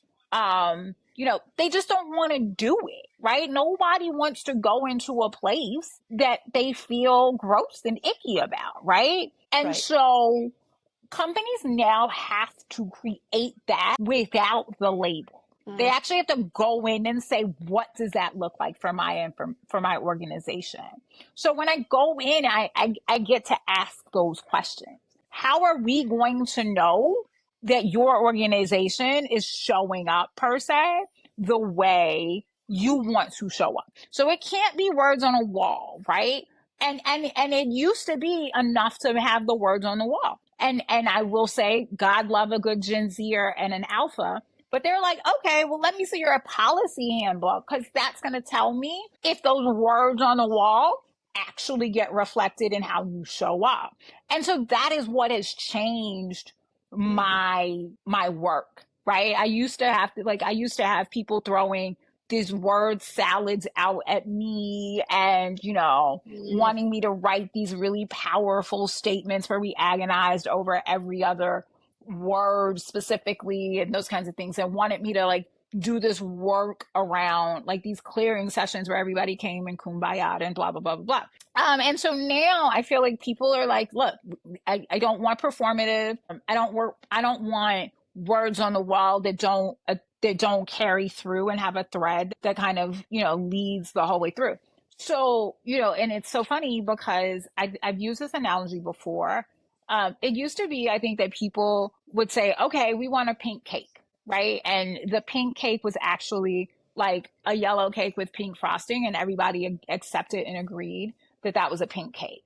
they just don't want to do it, right? Nobody wants to go into a place that they feel gross and icky about, right? And Right. so companies now have to create that without the label. They Mm, actually have to go in and say, what does that look like for for my organization? So when I go in, I get to ask those questions. How are we going to know that your organization is showing up per se the way you want to show up? So it can't be words on a wall, right? And it used to be enough to have the words on the wall. And I will say, God love a good Gen Zer and an alpha. But they're like, okay, well, let me see your policy handbook, because that's going to tell me if those words on the wall actually get reflected in how you show up. And so that is what has changed mm, my work, right? I used to have people throwing these word salads out at me and, mm, wanting me to write these really powerful statements where we agonized over every other word specifically and those kinds of things, and wanted me to like do this work around like these clearing sessions where everybody came and kumbaya and blah blah blah blah blah. And so now I feel like people are like, look, I don't want performative. I don't want words on the wall that don't carry through and have a thread that kind of, leads the whole way through. So, and it's so funny because I've used this analogy before. It used to be, I think, that people would say, okay, we want a pink cake, right? And the pink cake was actually like a yellow cake with pink frosting, and everybody accepted and agreed that that was a pink cake.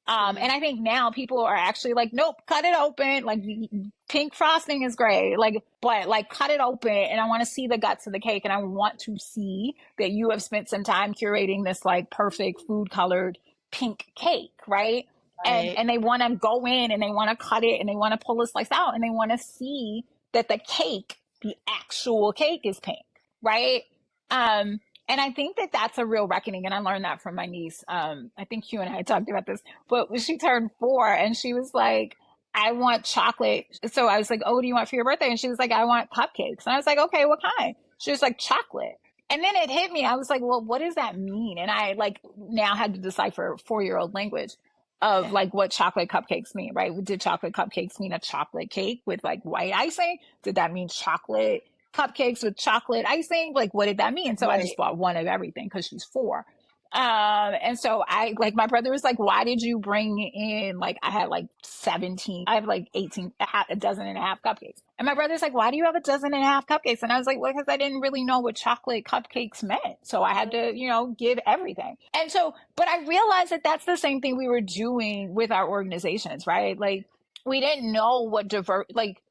mm. And I think now people are actually like, nope, cut it open. Like pink frosting is great. Like, but like cut it open and I want to see the guts of the cake. And I want to see that you have spent some time curating this like perfect food colored pink cake. Right. Right. And they want to go in and they want to cut it and they want to pull a slice out and they want to see that the cake, the actual cake is pink. Right. Um, and I think that that's a real reckoning. And I learned that from my niece. I think you and I talked about this, but when she turned 4 and she was like, I want chocolate. So I was like, oh, what do you want for your birthday? And she was like, I want cupcakes. And I was like, okay, what kind? She was like, chocolate. And then it hit me. I was like, well, what does that mean? And I like now had to decipher 4-year-old language of like what chocolate cupcakes mean, right? Did chocolate cupcakes mean a chocolate cake with like white icing? Did that mean chocolate cupcakes with chocolate icing? Like, what did that mean? So I just Right. bought one of everything because she's 4. And so I like my brother was like, why did you bring in like I had like 17, I have like 18, a dozen and a half cupcakes. And my brother's like, why do you have a dozen and a half cupcakes? And I was like, well, because I didn't really know what chocolate cupcakes meant. So I had to, give everything. And so, but I realized that that's the same thing we were doing with our organizations, right? Like we didn't know what like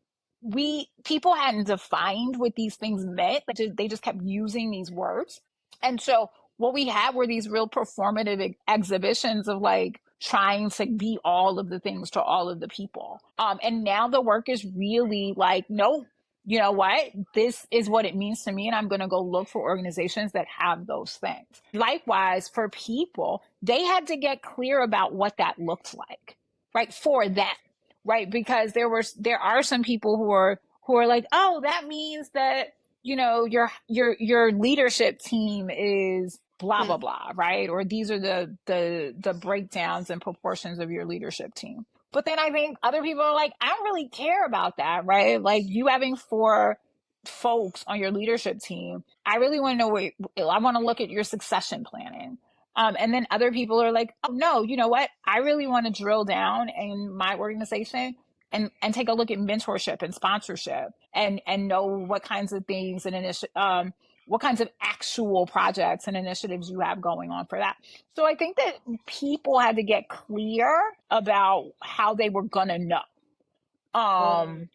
we people hadn't defined what these things meant. Like they just kept using these words. And so what we had were these real performative exhibitions of like trying to be all of the things to all of the people. And now the work is really like, no, you know what? This is what it means to me. And I'm going to go look for organizations that have those things. Likewise, for people, they had to get clear about what that looked like, right? For them, right? Because there are some people who are like, oh, that means that your leadership team is blah blah Mm, blah, right? Or these are the breakdowns and proportions of your leadership team. But then I think other people are like, I don't really care about that, right? Like you having 4 folks on your leadership team, I really want to know what I want to look at your succession planning. And then other people are like, oh no, you know what? I really want to drill down in my organization and take a look at mentorship and sponsorship and know what kinds of things and what kinds of actual projects and initiatives you have going on for that. So I think that people had to get clear about how they were gonna know. totally. Um,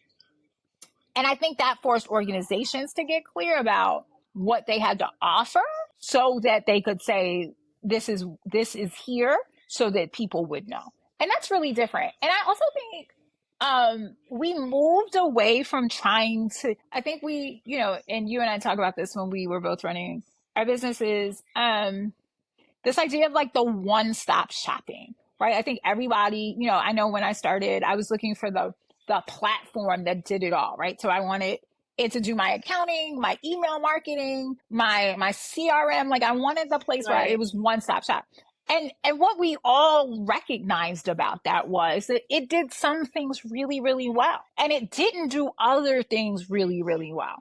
and I think that forced organizations to get clear about what they had to offer so that they could say, this is here so that people would know. And that's really different. And I also think we moved away from trying to, I think we, and you and I talk about this when we were both running our businesses, this idea of like the one-stop shopping, right? I think everybody, I know when I started, I was looking for the platform that did it all, right? So I wanted it to do my accounting, my email marketing, my CRM. Like I wanted the place where it Right. was one stop shop. And what we all recognized about that was that it did some things really, really well. And it didn't do other things really, really well.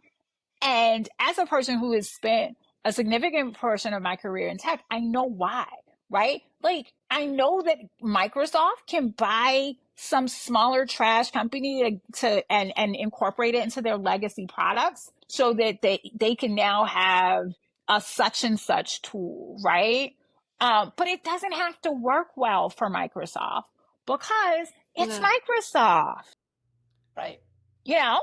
And as a person who has spent a significant portion of my career in tech, I know why, right? Like, I know that Microsoft can buy some smaller trash company and incorporate it into their legacy products so that they can now have a such and such tool, right? But it doesn't have to work well for Microsoft because it's Yeah. Microsoft. Right. You know,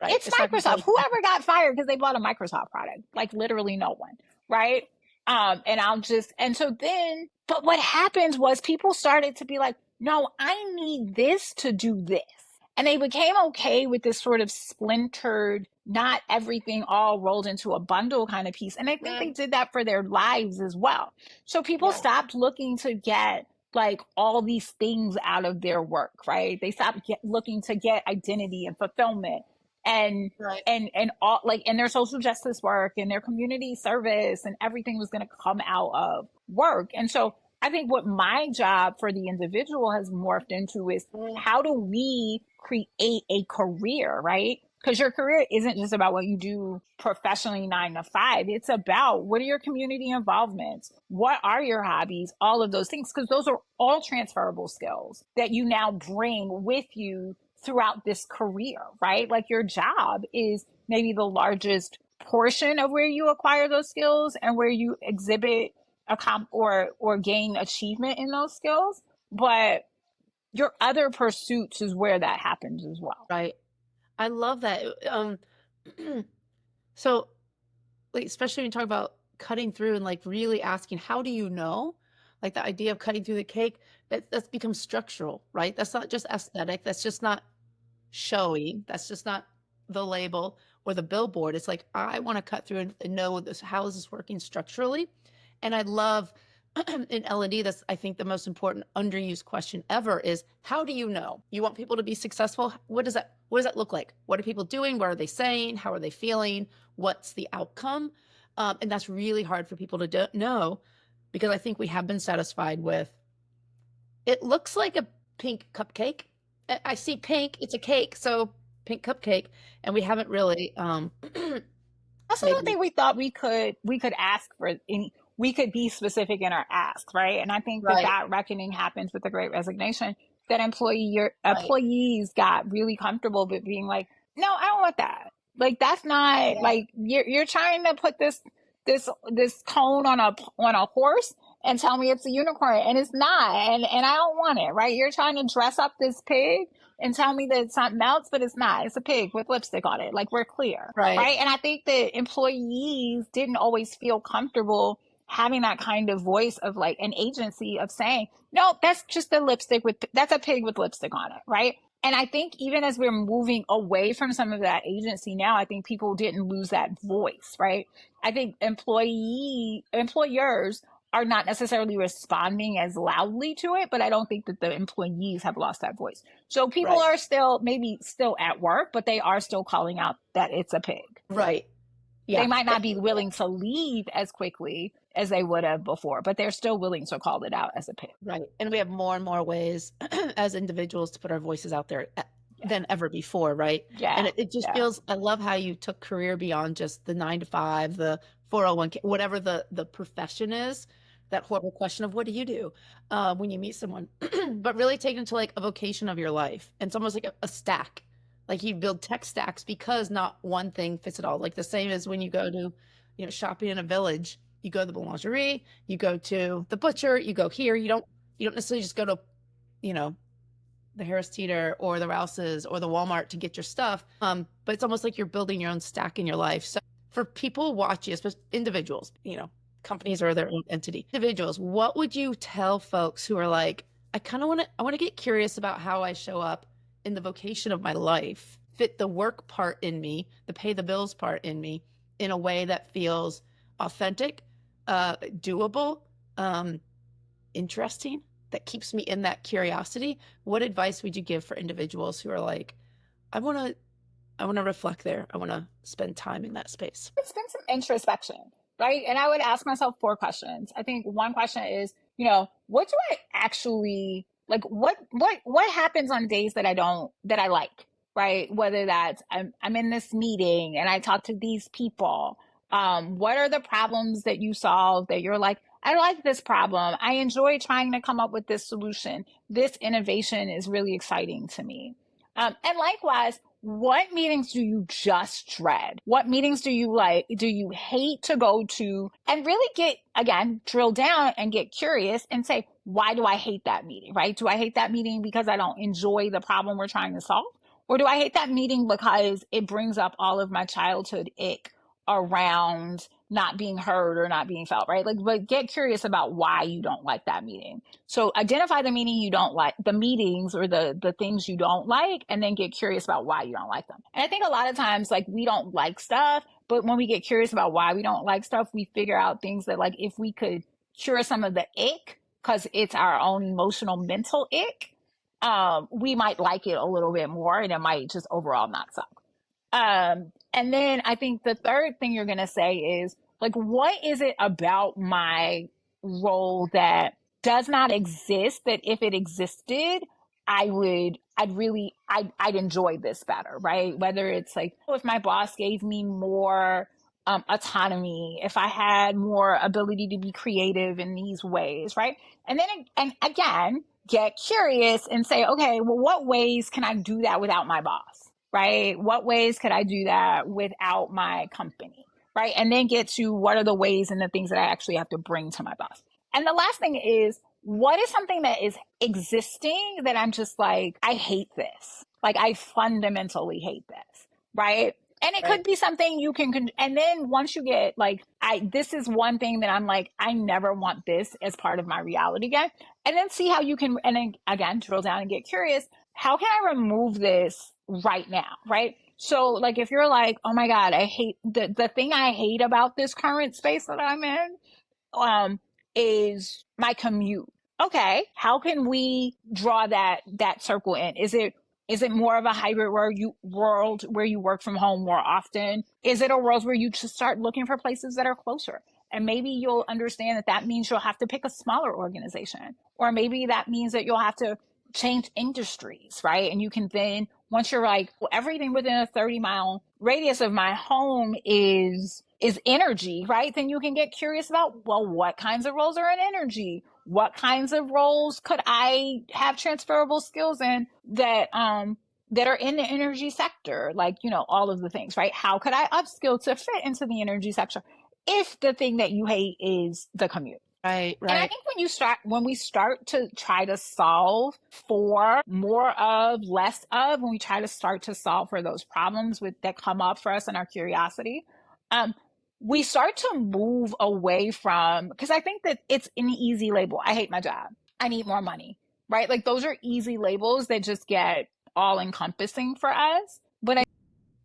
Right. it's It's not gonna Microsoft. play. Whoever got fired because they bought a Microsoft product? Like literally no one, right? And so then, but what happened was people started to be like, no, I need this to do this. And they became okay with this sort of splintered, not everything all rolled into a bundle kind of piece. And I think they Mm, did that for their lives as well. So people yeah. stopped looking to get like all these things out of their work, right? They stopped looking to get identity and fulfillment and Right. and all like in their social justice work and their community service, and everything was going to come out of work. And so I think what my job for the individual has morphed into is Mm, how do we create a career, right? Because your career isn't just about what you do professionally 9 to 5. It's about what are your community involvements? What are your hobbies? All of those things, because those are all transferable skills that you now bring with you throughout this career, right? Like your job is maybe the largest portion of where you acquire those skills and where you exhibit or gain achievement in those skills. But your other pursuits is where that happens as well. right. I love that. So, like, especially when you talk about cutting through and like really asking, how do you know? Like the idea of cutting through the cake, that's become structural, right? That's not just aesthetic. That's just not showy. That's just not the label or the billboard. It's like, I want to cut through and know this, how is this working structurally? And I love in L&D, that's I think the most important underused question ever is, how do you know? You want people to be successful? What does that look like? What are people doing? What are they saying? How are they feeling? What's the outcome? And that's really hard for people to know, because I think we have been satisfied with, it looks like a pink cupcake. I see pink, it's a cake, so pink cupcake. And we haven't really Also, don't maybe. think we thought we could ask for any. We could be specific in our asks, right? And I think that Right, that reckoning happens with the Great Resignation. That right. employees got really comfortable with being like, no, I don't want that. Like that's not Yeah, like you're trying to put this cone on a horse and tell me it's a unicorn, and it's not, and I don't want it, right? You're trying to dress up this pig and tell me that it's something else, but it's not. It's a pig with lipstick on it. Like we're clear, right, right? And I think that employees didn't always feel comfortable having that kind of voice of like an agency of saying, no, that's just a lipstick with that's a pig with lipstick on it, right? And I think even as we're moving away from some of that agency now, I think people didn't lose that voice, right? I think employers are not necessarily responding as loudly to it, but I don't think that the employees have lost that voice. So people right, are still maybe still at work, but they are still calling out that it's a pig. right. They Yeah, might not be willing to leave as quickly as they would have before, but they're still willing to call it out as a pig. right. And we have more and more ways as individuals to put our voices out there Yeah. than ever before, right? And Yeah. it just Yeah. feels, I love how you took career beyond just the 9 to 5, the 401k, whatever the profession is. That horrible question of what do you do when you meet someone, but really take it to like a vocation of your life. And it's almost like a stack. Like you build tech stacks because not one thing fits it all. Like the same as when you go to, shopping in a village, you go to the boulangerie, you go to the butcher, you go here. You don't necessarily just go to, you know, the Harris Teeter or the Rouse's or the Walmart to get your stuff. But it's almost like you're building your own stack in your life. So for people watching, especially individuals, companies are their own entity. Individuals, what would you tell folks who are like, I want to get curious about how I show up in the vocation of my life, fit the work part in me, the pay the bills part in me, in a way that feels authentic, doable, interesting. that keeps me in that curiosity. What advice would you give for individuals who are like, I want to I want to reflect there. I want to spend time in that space. It's been some introspection, right? And I would ask myself 4 questions. I think one question is, what do I actually like? What happens on days that I like, right? Whether that's I'm in this meeting and I talk to these people. What are the problems that you solve that you're like, I like this problem. I enjoy trying to come up with this solution. This innovation is really exciting to me. And likewise, what meetings do you just dread? What meetings do you hate to go to? And really again, drill down and get curious and say, why do I hate that meeting, right? Do I hate that meeting because I don't enjoy the problem we're trying to solve? Or do I hate that meeting because it brings up all of my childhood ick around not being heard or not being felt, right? Like, but get curious about why you don't like that meeting. So identify the meaning you don't like, the meetings or the things you don't like, and then get curious about why you don't like them. And I think a lot of times, like, we don't like stuff, but when we get curious about why we don't like stuff, we figure out things that, like, if we could cure some of the ick, because it's our own emotional mental ick, we might like it a little bit more, and it might just overall not suck. And then I think the third thing you're going to say is, like, what is it about my role that does not exist that if it existed, I'd enjoy this better, right? Whether it's like, if my boss gave me more autonomy, if I had more ability to be creative in these ways, right? And then, and again, get curious and say, okay, well, what ways can I do that without my boss, right? What ways could I do that without my company, right? And then get to what are the ways and the things that I actually have to bring to my boss. And the last thing is, what is something that is existing that I'm just like, I hate this. Like, I fundamentally hate this, right? And it could Right. be something you can, and then once you get like, this is one thing that I'm like, I never want this as part of my reality again. And then see how you can, and then again, drill down and get curious. How can I remove this right now? Right. So like, if you're like, oh my God, I hate the thing I hate about this current space that I'm in, is my commute. Okay, how can we draw that circle in? Is it more of a hybrid world where you work from home more often? Is it a world where you just start looking for places that are closer? And maybe you'll understand that means you'll have to pick a smaller organization, or maybe that means that you'll have to change industries, right? And you can then, once you're like, well, everything within a 30-mile radius of my home is energy, right? Then you can get curious about, well, what kinds of roles are in energy? What kinds of roles could I have transferable skills in that are in the energy sector? Like, all of the things, right? How could I upskill to fit into the energy sector if the thing that you hate is the commute? Right, And I right. think when we start to try to solve for more of, less of, when we try to start to solve for those problems that come up for us in our curiosity, um, we start to move away from, because I think that it's an easy label. I hate my job. I need more money, right? Like, those are easy labels that just get all encompassing for us. But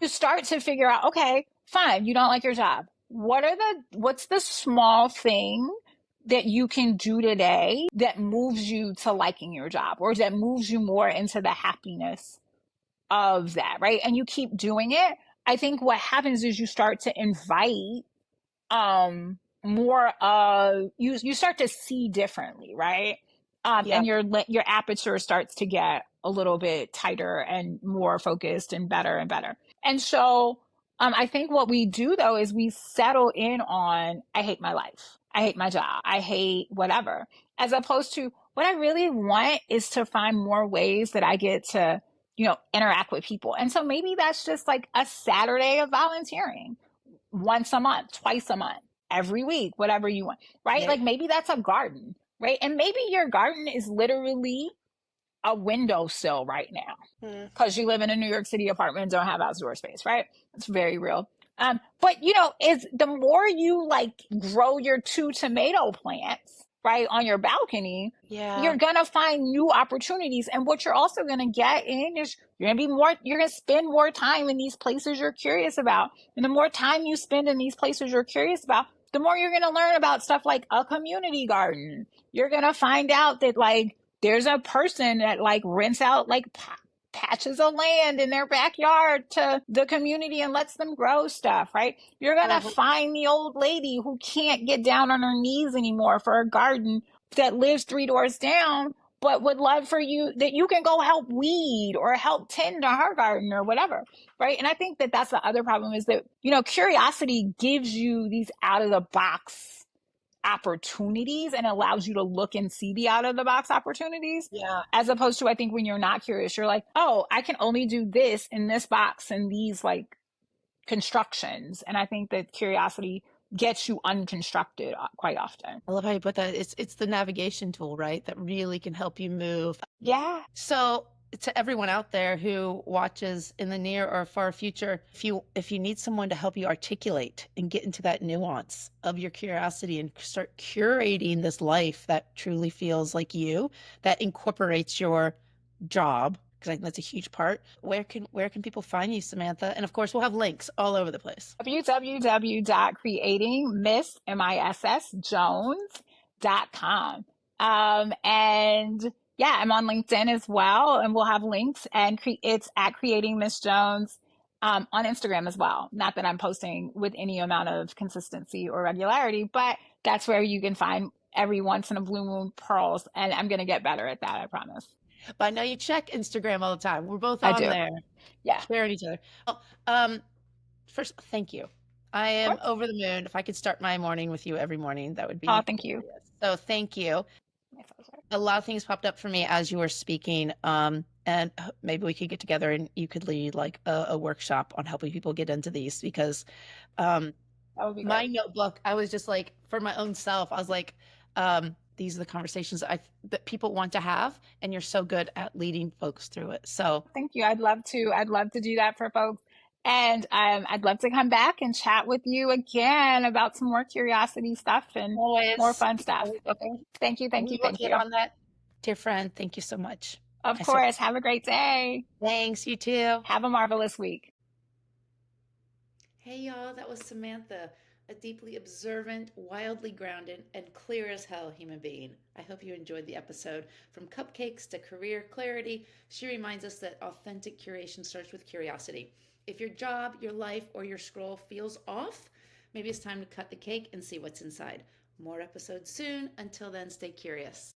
you start to figure out, okay, fine, you don't like your job. What's the small thing that you can do today that moves you to liking your job, or that moves you more into the happiness of that, right? And you keep doing it. I think what happens is you start to invite more of, you start to see differently, right? And Yep. your aperture starts to get a little bit tighter and more focused and better and better. And so I think what we do though is we settle in on, I hate my life, I hate my job, I hate whatever, as opposed to, what I really want is to find more ways that I get to, interact with people. And so maybe that's just like a Saturday of volunteering, once a month, twice a month, every week, whatever you want, right? Right. Like, maybe that's a garden, right? And maybe your garden is literally a windowsill right now Mm. because you live in a New York City apartment and don't have outdoor space, right? It's very real. But is the more you like grow your 2 tomato plants, right, on your balcony, Yeah. you're gonna find new opportunities. And what you're also gonna get in is, you're gonna spend more time in these places you're curious about. And the more time you spend in these places you're curious about, the more you're gonna learn about stuff like a community garden. You're gonna find out that, like, there's a person that like rents out like patches of land in their backyard to the community and lets them grow stuff, right? You're going to Uh-huh. find the old lady who can't get down on her knees anymore for a garden that lives 3 doors down, but would love for you that you can go help weed or help tend to her garden or whatever, right? And I think that that's the other problem is that, curiosity gives you these out of the box opportunities and allows you to look and see the out of the box opportunities, Yeah. as opposed to, I think, when you're not curious, you're like, oh, I can only do this in this box and these like constructions. And I think that curiosity gets you unconstructed quite often. I love how you put that. It's the navigation tool, right? That really can help you move. Yeah. So to everyone out there who watches in the near or far future, if you need someone to help you articulate and get into that nuance of your curiosity and start curating this life that truly feels like you, that incorporates your job, because I think that's a huge part. Where can people find you, Samantha? And of course, we'll have links all over the place. www.creatingmissjones.com. And yeah, I'm on LinkedIn as well, and we'll have links. And it's at Creating Miss Jones on Instagram as well. Not that I'm posting with any amount of consistency or regularity, but that's where you can find every once in a blue moon pearls. And I'm going to get better at that, I promise. But I know you check Instagram all the time. We're both I on do. there, Yeah, sharing each other. Oh, first, thank you. I of am course. over the moon. If I could start my morning with you every morning, that would Oh, be thank you. glorious. So thank you. My pleasure. A lot of things popped up for me as you were speaking. And maybe we could get together and you could lead like a workshop on helping people get into these because um, That would be my great. notebook, I was just like, for my own self, I was like, these are the conversations that people want to have, and you're so good at leading folks through it. So Thank you. I'd love to. I'd love to do that for folks. And I'd love to come back and chat with you again about some more curiosity stuff and more always, fun stuff. always, Okay. Thank you. Thank we you. will Thank get you. on that, dear friend. Thank you so much. Of I so course. Have a great day. thanks, you too. Have a marvelous week. Hey y'all, that was Samantha, a deeply observant, wildly grounded, and clear as hell human being. I hope you enjoyed the episode. From cupcakes to career clarity, she reminds us that authentic curation starts with curiosity. If your job, your life, or your scroll feels off, maybe it's time to cut the cake and see what's inside. More episodes soon. Until then, stay curious.